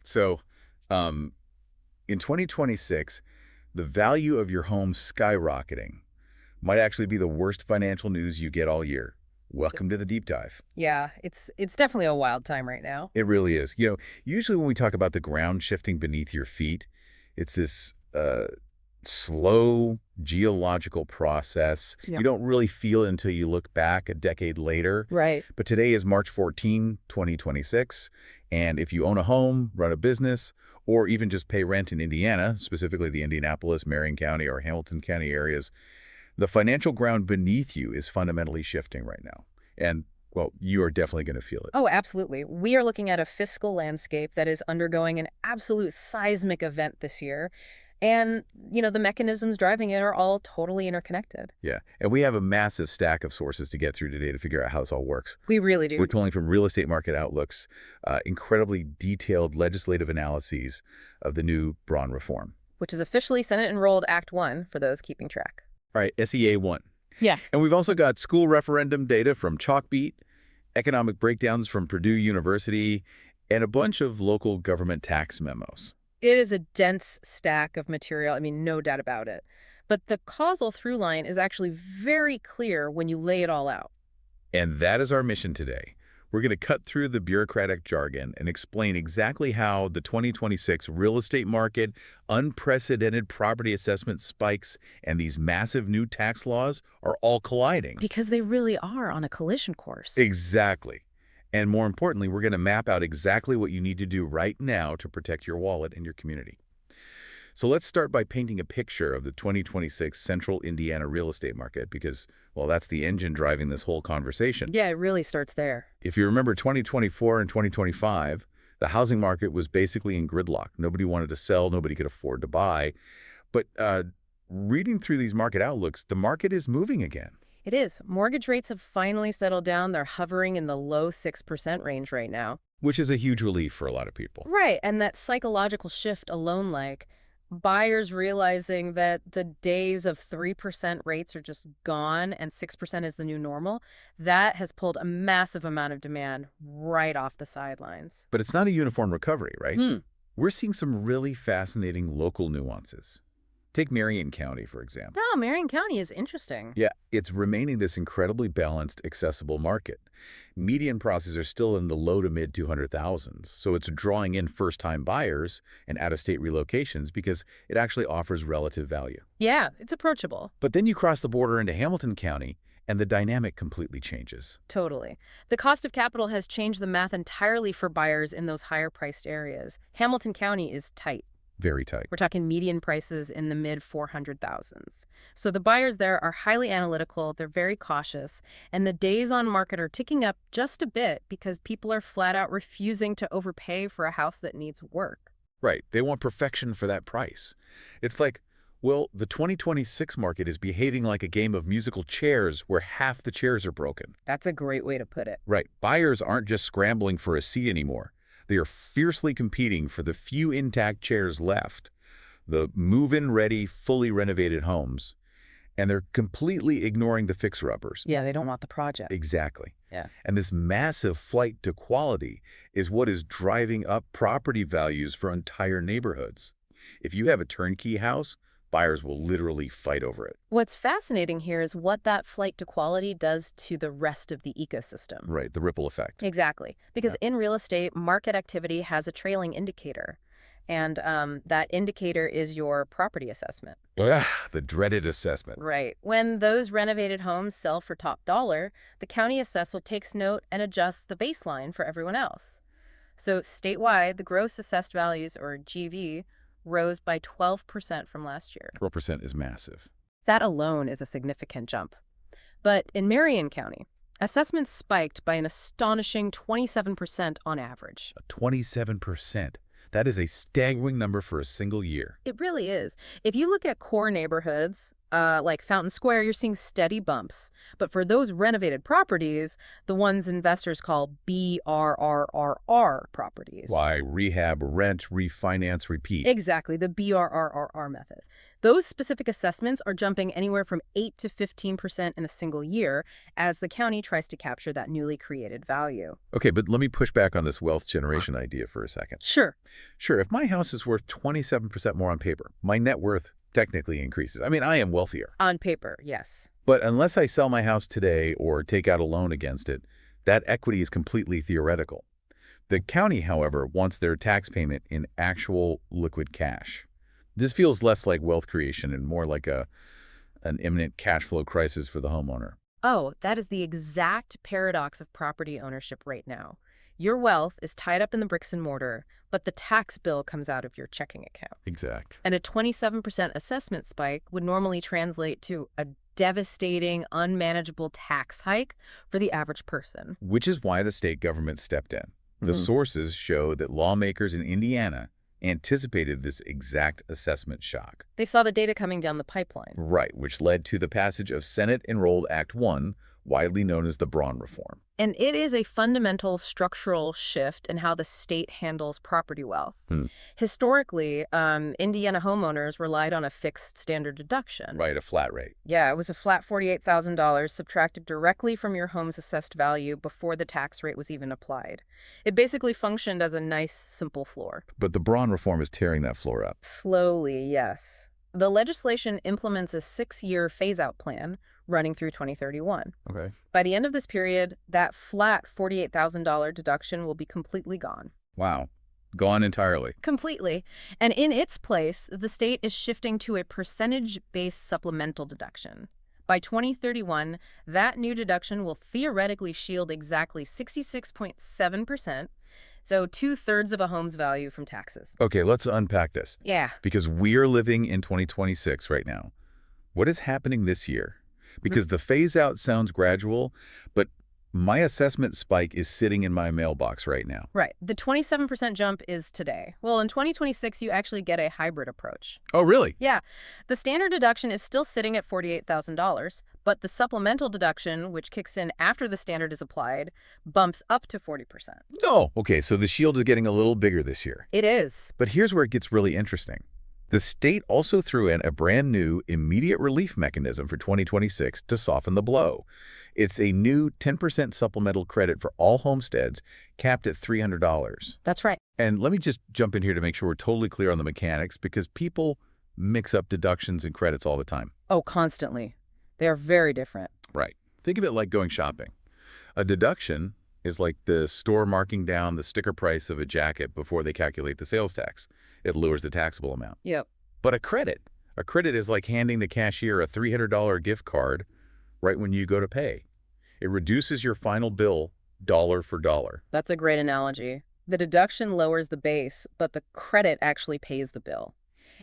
So, um, in 2026, the value of your home skyrocketing might actually be the worst financial news you get all year. Welcome to the deep dive. Yeah, it's definitely a wild time right now. It really is. Usually when we talk about the ground shifting beneath your feet, it's this slow geological process. You Yep. don't really feel it until you look back a decade later. Right. But today is March 14, 2026, and if you own a home, run a business, or even just pay rent in Indiana, specifically the Indianapolis, Marion County, or Hamilton County areas, the financial ground beneath you is fundamentally shifting right now. And, well, you are definitely going to feel it. Oh, absolutely. We are looking at a fiscal landscape that is undergoing an absolute seismic event this year. And, the mechanisms driving it are all totally interconnected. Yeah, and we have a massive stack of sources to get through today to figure out how this all works. We really We're do. pulling from real estate market outlooks, incredibly detailed legislative analyses of the new Braun reform. Which is officially Senate Enrolled Act 1 for those keeping track. All right, SEA 1. Yeah. And we've also got school referendum data from Chalkbeat, economic breakdowns from Purdue University, and a bunch of local government tax memos. It is a dense stack of material. I mean, no doubt about it. But the causal through line is actually very clear when you lay it all out. And that is our mission today. We're going to cut through the bureaucratic jargon and explain exactly how the 2026 real estate market, unprecedented property assessment spikes, and these massive new tax laws are all colliding. Because they really are on a collision course. Exactly. And more importantly, we're going to map out exactly what you need to do right now to protect your wallet and your community. So let's start by painting a picture of the 2026 central Indiana real estate market because, well, that's the engine driving this whole conversation. Yeah, it really starts there. If you remember 2024 and 2025, the housing market was basically in gridlock. Nobody wanted to sell, nobody could afford to buy. But reading through these market outlooks, the market is moving again. It is. Mortgage rates have finally settled down. They're hovering in the low 6% range right now. Which is a huge relief for a lot of people. Right, and that psychological shift alone, like buyers realizing that the days of 3% rates are just gone and 6% is the new normal, that has pulled a massive amount of demand right off the sidelines. But it's not a uniform recovery, right? Hmm. We're seeing some really fascinating local nuances. Take Marion County, for example. No, Marion County is interesting. Yeah, it's remaining this incredibly balanced, accessible market. Median prices are still in the low to mid 200,000s, so it's drawing in first-time buyers and out-of-state relocations because it actually offers relative value. Yeah, it's approachable. But then you cross the border into Hamilton County, and the dynamic completely changes. Totally. The cost of capital has changed the math entirely for buyers in those higher-priced areas. Hamilton County is tight. Very tight. We're talking median prices in the mid 400,000s. So the buyers there are highly analytical, they're very cautious, and the days on market are ticking up just a bit because people are flat out refusing to overpay for a house that needs work. Right. They want perfection for that price. It's like, well, the 2026 market is behaving like a game of musical chairs where half the chairs are broken. That's a great way to put it. Right. Buyers aren't just scrambling for a seat anymore. They are fiercely competing for the few intact chairs left, the move-in ready, fully renovated homes, and they're completely ignoring the fixer-uppers. Yeah, they don't want the project. Exactly. Yeah. And this massive flight to quality is what is driving up property values for entire neighborhoods. If you have a turnkey house, buyers will literally fight over it. What's fascinating here is what that flight to quality does to the rest of the ecosystem. Right, the ripple effect. Exactly. Because in real estate, market activity has a trailing indicator. And that indicator is your property assessment. Ah, the dreaded assessment. Right. When those renovated homes sell for top dollar, the county assessor takes note and adjusts the baseline for everyone else. So statewide, the gross assessed values, or GV, rose by 12% from last year. 12% is massive. That alone is a significant jump. But in Marion County, assessments spiked by an astonishing 27% on average. 27%. That is a staggering number for a single year. It really is. If you look at core neighborhoods, Like Fountain Square, you're seeing steady bumps. But for those renovated properties, the ones investors call BRRRR properties. Why? Rehab, rent, refinance, repeat. Exactly, the BRRRR method. Those specific assessments are jumping anywhere from 8 to 15% in a single year as the county tries to capture that newly created value. Okay, but let me push back on this wealth generation idea for a second. Sure. Sure, if my house is worth 27% more on paper, my net worth technically increases. I mean, I am wealthier. On paper, yes. But unless I sell my house today or take out a loan against it, that equity is completely theoretical. The county, however, wants their tax payment in actual liquid cash. This feels less like wealth creation and more like an imminent cash flow crisis for the homeowner. Oh, that is the exact paradox of property ownership right now. Your wealth is tied up in the bricks and mortar, but the tax bill comes out of your checking account. Exact. And a 27% assessment spike would normally translate to a devastating, unmanageable tax hike for the average person. Which is why the state government stepped in. The sources show that lawmakers in Indiana anticipated this exact assessment shock. They saw the data coming down the pipeline. Right, which led to the passage of Senate-enrolled Act 1, widely known as the Braun Reform. And it is a fundamental structural shift in how the state handles property wealth. Historically, Indiana homeowners relied on a fixed standard deduction. Right, a flat rate. Yeah, it was a flat $48,000 subtracted directly from your home's assessed value before the tax rate was even applied. It basically functioned as a nice, simple floor. But the Braun Reform is tearing that floor up. Slowly, yes. The legislation implements a 6-year phase-out plan running through 2031. Okay. By the end of this period, that flat $48,000 deduction will be completely gone. Wow. Gone entirely. Completely. And in its place, the state is shifting to a percentage-based supplemental deduction. By 2031, that new deduction will theoretically shield exactly 66.7%, so 2/3 of a home's value from taxes. Okay, let's unpack this. Yeah. Because we're living in 2026 right now. What is happening this year? Because the phase-out sounds gradual, but my assessment spike is sitting in my mailbox right now. Right. The 27% jump is today. Well, in 2026, you actually get a hybrid approach. Oh, really? Yeah. The standard deduction is still sitting at $48,000, but the supplemental deduction, which kicks in after the standard is applied, bumps up to 40%. Oh, okay, so the shield is getting a little bigger this year. It is. But here's where it gets really interesting. The state also threw in a brand new immediate relief mechanism for 2026 to soften the blow. It's a new 10% supplemental credit for all homesteads capped at $300. That's right. And let me just jump in here to make sure we're totally clear on the mechanics because people mix up deductions and credits all the time. Oh, constantly. They are very different. Right. Think of it like going shopping. A deduction is like the store marking down the sticker price of a jacket before they calculate the sales tax. It lowers the taxable amount. Yep. But a credit is like handing the cashier a $300 gift card right when you go to pay. It reduces your final bill dollar for dollar. That's a great analogy. The deduction lowers the base, but the credit actually pays the bill.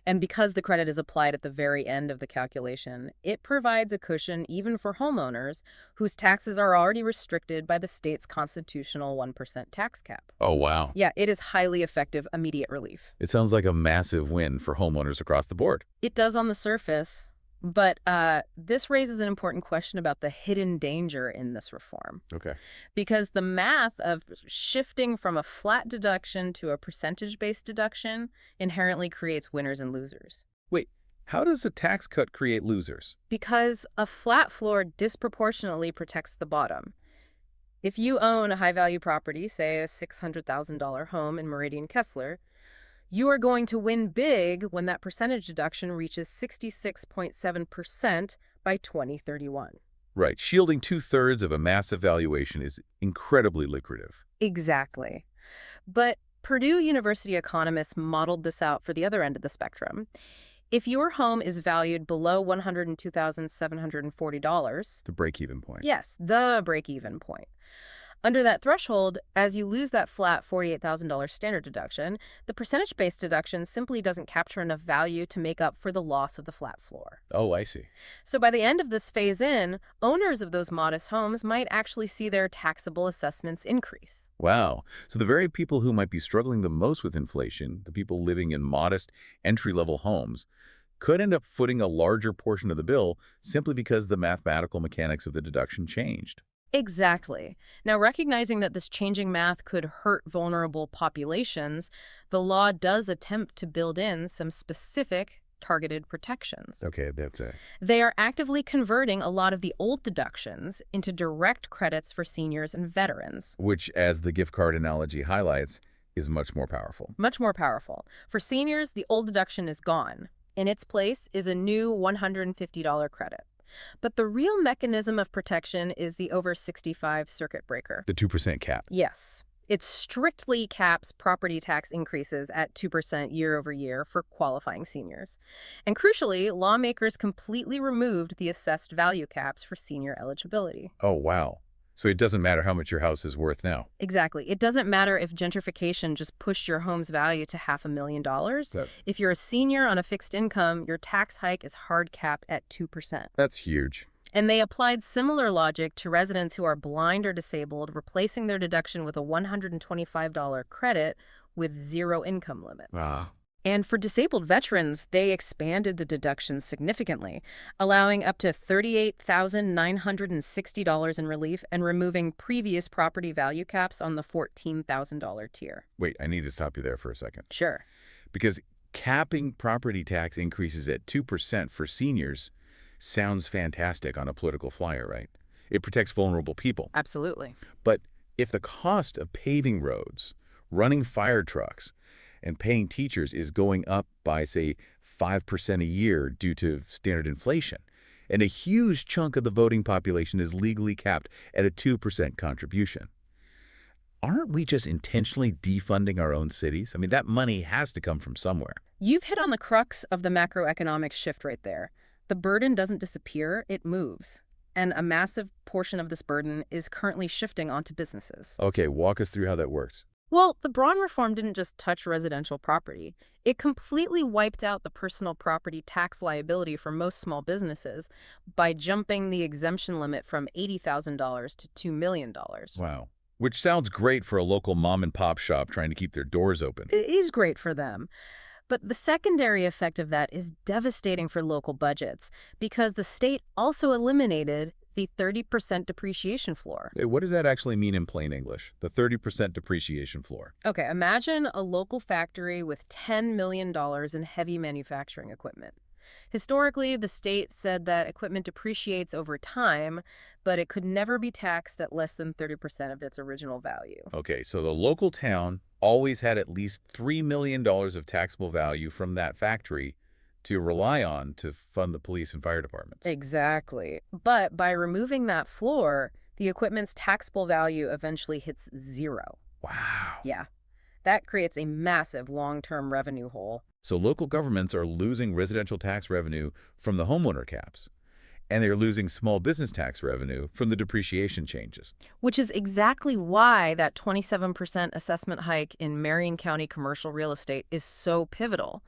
And because the credit is applied at the very end of the calculation, it provides a cushion even for homeowners whose taxes are already restricted by the state's constitutional 1% tax cap. Oh, wow. Yeah, it is highly effective immediate relief. It sounds like a massive win for homeowners across the board. It does on the surface, but this raises an important question about the hidden danger in this reform. Okay. Because the math of shifting from a flat deduction to a percentage-based deduction inherently creates winners and losers. Wait, how does a tax cut create losers? Because a flat floor disproportionately protects the bottom. If you own a high-value property, say a $600,000 home in Meridian Kessler, you are going to win big when that percentage deduction reaches 66.7% by 2031. Right. Shielding 2/3 of a massive valuation is incredibly lucrative. Exactly. But Purdue University economists modeled this out for the other end of the spectrum. If your home is valued below $102,740, The break-even point. yes, the break-even point. Under that threshold, as you lose that flat $48,000 standard deduction, the percentage-based deduction simply doesn't capture enough value to make up for the loss of the flat floor. Oh, I see. So by the end of this phase-in, owners of those modest homes might actually see their taxable assessments increase. Wow. So the very people who might be struggling the most with inflation, the people living in modest entry-level homes, could end up footing a larger portion of the bill simply because the mathematical mechanics of the deduction changed. Exactly. Now, recognizing that this changing math could hurt vulnerable populations, the law does attempt to build in some specific targeted protections. Okay, that's it. They are actively converting a lot of the old deductions into direct credits for seniors and veterans. Which, as the gift card analogy highlights, is much more powerful. Much more powerful. For seniors, the old deduction is gone. In its place is a new $150 credit. But the real mechanism of protection is the over 65 circuit breaker. The 2% cap. Yes. It strictly caps property tax increases at 2% year over year for qualifying seniors. And crucially, lawmakers completely removed the assessed value caps for senior eligibility. Oh, wow. So it doesn't matter how much your house is worth now. Exactly. It doesn't matter if gentrification just pushed your home's value to $500,000. If you're a senior on a fixed income, your tax hike is hard capped at 2%. That's huge. And they applied similar logic to residents who are blind or disabled, replacing their deduction with a $125 credit with zero income limits. Ah. And for disabled veterans, they expanded the deductions significantly, allowing up to $38,960 in relief and removing previous property value caps on the $14,000 tier. Wait, I need to stop you there for a second. Sure. Because capping property tax increases at 2% for seniors sounds fantastic on a political flyer, right? It protects vulnerable people. Absolutely. But if the cost of paving roads, running fire trucks, and paying teachers is going up by, say, 5% a year due to standard inflation, and a huge chunk of the voting population is legally capped at a 2% contribution, aren't we just intentionally defunding our own cities? I mean, that money has to come from somewhere. You've hit on the crux of the macroeconomic shift right there. The burden doesn't disappear, it moves. And a massive portion of this burden is currently shifting onto businesses. Okay, walk us through how that works. Well, the Braun reform didn't just touch residential property. It completely wiped out the personal property tax liability for most small businesses by jumping the exemption limit from $80,000 to $2 million. Wow. Which sounds great for a local mom and pop shop trying to keep their doors open. It is great for them. But the secondary effect of that is devastating for local budgets because the state also eliminated the 30% depreciation floor. What does that actually mean in plain English, the 30% depreciation floor? Okay, imagine a local factory with $10 million in heavy manufacturing equipment. Historically, the state said that equipment depreciates over time, but it could never be taxed at less than 30% of its original value. Okay, so the local town always had at least $3 million of taxable value from that factory to rely on to fund the police and fire departments. Exactly. But by removing that floor, the equipment's taxable value eventually hits zero. Wow. Yeah. That creates a massive long-term revenue hole. So local governments are losing residential tax revenue from the homeowner caps, and they're losing small business tax revenue from the depreciation changes. Which is exactly why that 27% assessment hike in Marion County commercial real estate is so pivotal.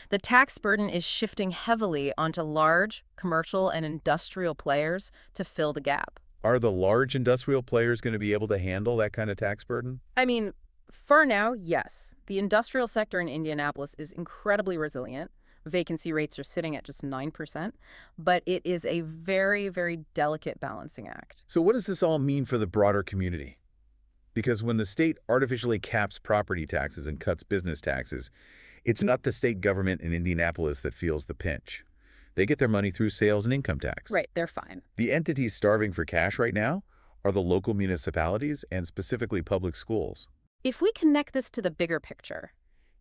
The tax burden is shifting heavily onto large commercial and industrial players to fill the gap. Are the large industrial players going to be able to handle that kind of tax burden? I mean, for now, yes. The industrial sector in Indianapolis is incredibly resilient. Vacancy rates are sitting at just 9%, but it is a very, very delicate balancing act. So what does this all mean for the broader community? Because when the state artificially caps property taxes and cuts business taxes, it's not the state government in Indianapolis that feels the pinch. They get their money through sales and income tax. Right, they're fine. The entities starving for cash right now are the local municipalities and specifically public schools. If we connect this to the bigger picture,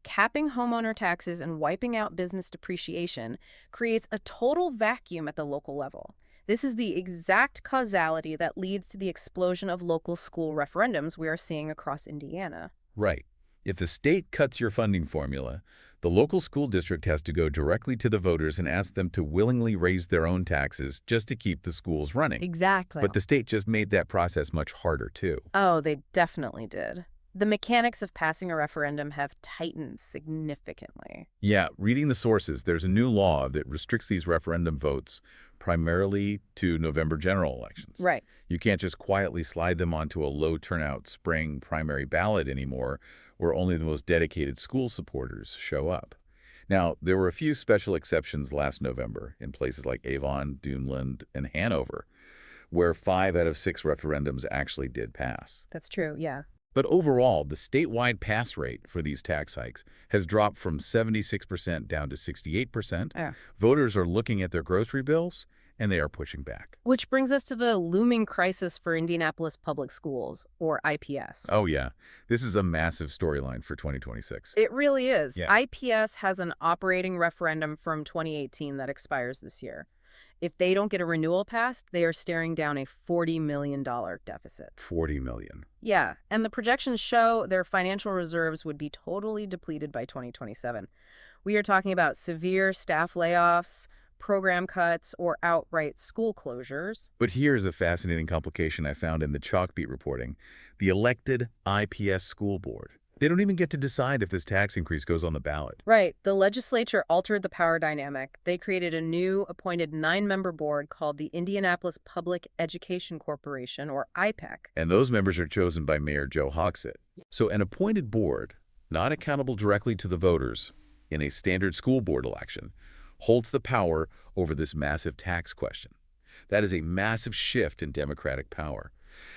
capping homeowner taxes and wiping out business depreciation creates a total vacuum at the local level. This is the exact causality that leads to the explosion of local school referendums we are seeing across Indiana. Right. If the state cuts your funding formula, the local school district has to go directly to the voters and ask them to willingly raise their own taxes just to keep the schools running. Exactly. But the state just made that process much harder, too. Oh, they definitely did. The mechanics of passing a referendum have tightened significantly. Yeah, reading the sources, there's a new law that restricts these referendum votes primarily to November general elections. Right. You can't just quietly slide them onto a low-turnout spring primary ballot anymore where only the most dedicated school supporters show up. Now, there were a few special exceptions last November in places like Avon, Duneland, and Hanover, where 5 out of 6 referendums actually did pass. That's true, yeah. But overall, the statewide pass rate for these tax hikes has dropped from 76% down to 68%. Yeah. Voters are looking at their grocery bills, and they are pushing back. Which brings us to the looming crisis for Indianapolis Public Schools, or IPS. Oh, yeah. This is a massive storyline for 2026. It really is. Yeah. IPS has an operating referendum from 2018 that expires this year. If they don't get a renewal passed, they are staring down a $40 million deficit. $40 million. Yeah, and the projections show their financial reserves would be totally depleted by 2027. We are talking about severe staff layoffs, program cuts, or outright school closures. But here's a fascinating complication I found in the Chalkbeat reporting. The elected IPS school board. They don't even get to decide if this tax increase goes on the ballot. Right. The legislature altered the power dynamic. They created a new appointed 9-member board called the Indianapolis Public Education Corporation, or IPEC. And those members are chosen by Mayor Joe Hogsett. So an appointed board, not accountable directly to the voters in a standard school board election, holds the power over this massive tax question. That is a massive shift in democratic power.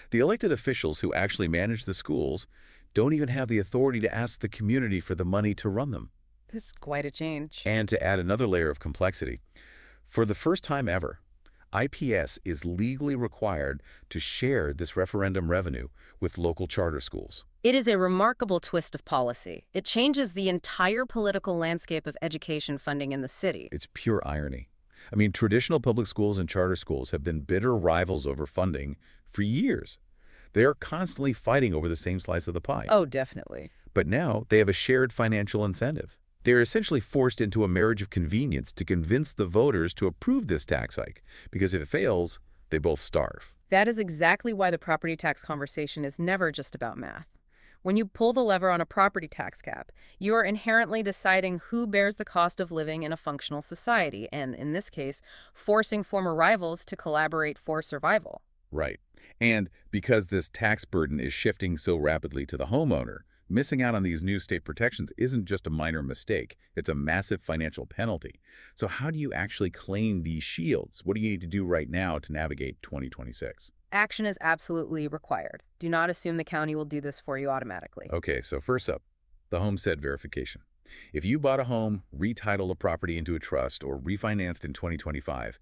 The elected officials who actually manage the schools don't even have the authority to ask the community for the money to run them. This is quite a change. And to add another layer of complexity, for the first time ever, IPS is legally required to share this referendum revenue with local charter schools. It is a remarkable twist of policy. It changes the entire political landscape of education funding in the city. It's pure irony. I mean, traditional public schools and charter schools have been bitter rivals over funding for years. They are constantly fighting over the same slice of the pie. Oh, definitely. But now they have a shared financial incentive. They are essentially forced into a marriage of convenience to convince the voters to approve this tax hike, because if it fails, they both starve. That is exactly why the property tax conversation is never just about math. When you pull the lever on a property tax cap, you are inherently deciding who bears the cost of living in a functional society, and in this case, forcing former rivals to collaborate for survival. Right. And because this tax burden is shifting so rapidly to the homeowner, missing out on these new state protections isn't just a minor mistake. It's a massive financial penalty. So how do you actually claim these shields? What do you need to do right now to navigate 2026? Action is absolutely required. Do not assume the county will do this for you automatically. Okay, so first up, the homestead verification. If you bought a home, retitled a property into a trust, or refinanced in 2025,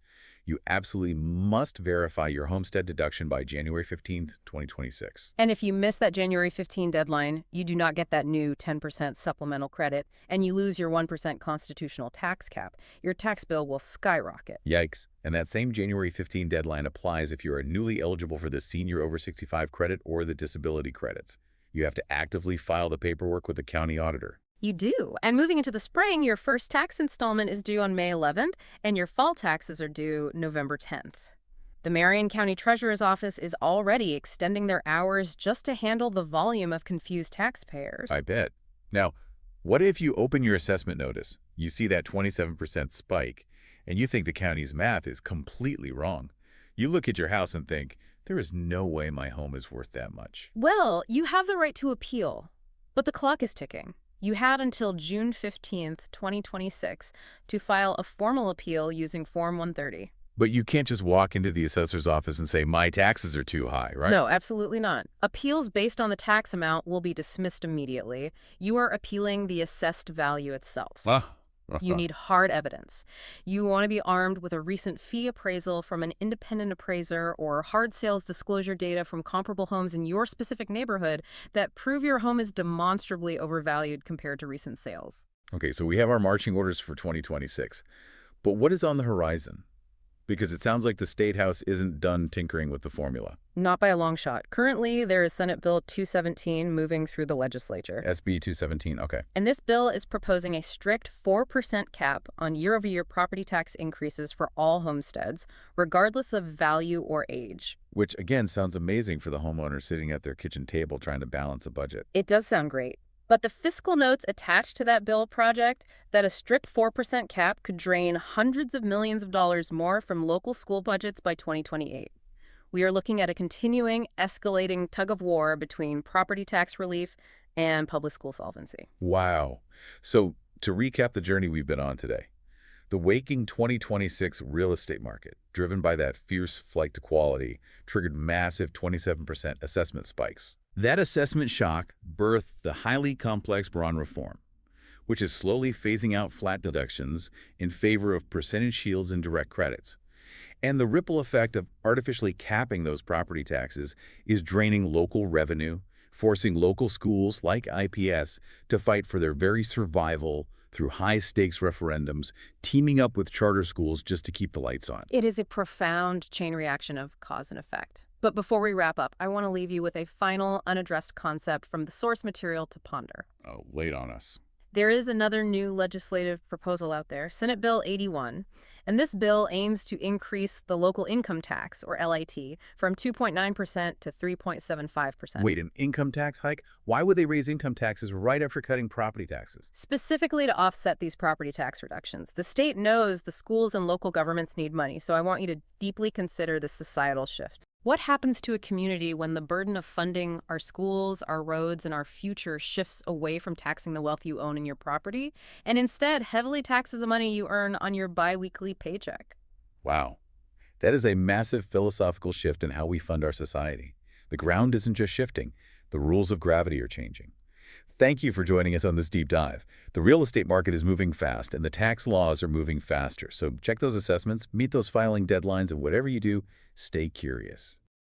you absolutely must verify your homestead deduction by January 15th, 2026. And if you miss that January 15 deadline, you do not get that new 10% supplemental credit, and you lose your 1% constitutional tax cap. Your tax bill will skyrocket. Yikes. And that same January 15 deadline applies if you are newly eligible for the senior over 65 credit or the disability credits. You have to actively file the paperwork with the county auditor. You do. And moving into the spring, your first tax installment is due on May 11th, and your fall taxes are due November 10th. The Marion County Treasurer's Office is already extending their hours just to handle the volume of confused taxpayers. I bet. Now, what if you open your assessment notice, you see that 27% spike, and you think the county's math is completely wrong? You look at your house and think, there is no way my home is worth that much. Well, you have the right to appeal, but the clock is ticking. You had until June 15th, 2026 to file a formal appeal using Form 130. But you can't just walk into the assessor's office and say, my taxes are too high, right? No, absolutely not. Appeals based on the tax amount will be dismissed immediately. You are appealing the assessed value itself. You need hard evidence. You want to be armed with a recent fee appraisal from an independent appraiser or hard sales disclosure data from comparable homes in your specific neighborhood that prove your home is demonstrably overvalued compared to recent sales. Okay, so we have our marching orders for 2026. But what is on the horizon? Because it sounds like the State House isn't done tinkering with the formula. Not by a long shot. Currently, there is Senate Bill 217 moving through the legislature. SB 217, okay. And this bill is proposing a strict 4% cap on year-over-year property tax increases for all homesteads, regardless of value or age. Which, again, sounds amazing for the homeowner sitting at their kitchen table trying to balance a budget. It does sound great. But the fiscal notes attached to that bill project that a strict 4% cap could drain hundreds of millions of dollars more from local school budgets by 2028. We are looking at a continuing, escalating tug-of-war between property tax relief and public school solvency. Wow. So To recap the journey we've been on today, the waking 2026 real estate market, driven by that fierce flight to quality, triggered massive 27% assessment spikes. That assessment shock birthed the highly complex bond reform, which is slowly phasing out flat deductions in favor of percentage shields and direct credits. And the ripple effect of artificially capping those property taxes is draining local revenue, forcing local schools like IPS to fight for their very survival through high-stakes referendums, teaming up with charter schools just to keep the lights on. It is a profound chain reaction of cause and effect. But before we wrap up, I want to leave you with a final unaddressed concept from the source material to ponder. Oh, late on us. There is another new legislative proposal out there, Senate Bill 81, and this bill aims to increase the local income tax, or LIT, from 2.9% to 3.75%. Wait, an income tax hike? Why would they raise income taxes right after cutting property taxes? Specifically to offset these property tax reductions. The state knows the schools and local governments need money, so I want you to deeply consider the societal shift. What happens to a community when the burden of funding our schools, our roads, and our future shifts away from taxing the wealth you own in your property and instead heavily taxes the money you earn on your biweekly paycheck? Wow. That is a massive philosophical shift in how we fund our society. The ground isn't just shifting, the rules of gravity are changing. Thank you for joining us on this deep dive. The real estate market is moving fast, and the tax laws are moving faster. So check those assessments, meet those filing deadlines, and whatever you do, stay curious.